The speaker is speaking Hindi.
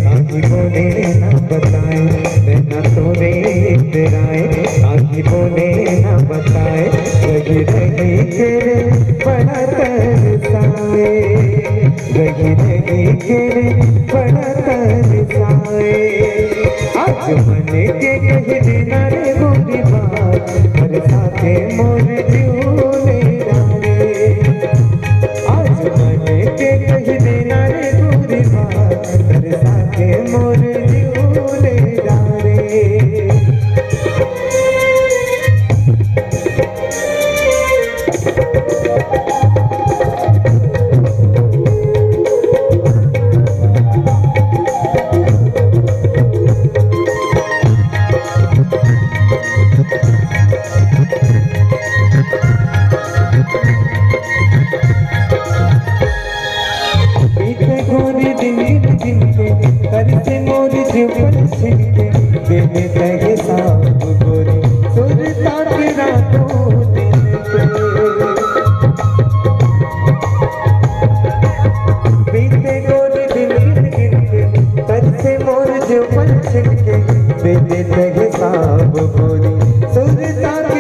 आखी बोले ना बताए, ना तोरे इतराए, आखी बोले ना बताए, रही रही तेरे बड़ा तरसाए, रही रही तेरे बड़ा तरसाए। आज मन के कह देना रे गोरी बात, बरसा के मोर जीवने डाले। आज मन के कह देना रे गोरी बात, बरसा के मोर जीवने डाले। गोरी दिन जिनके करते मोर जीवन छिनके, देने लगे सांप गोरी सुरता के रातों दिन पे। बीते गोरी दिन जिनके करते मोर जीवन छिनके, देने लगे सांप गोरी सुरता के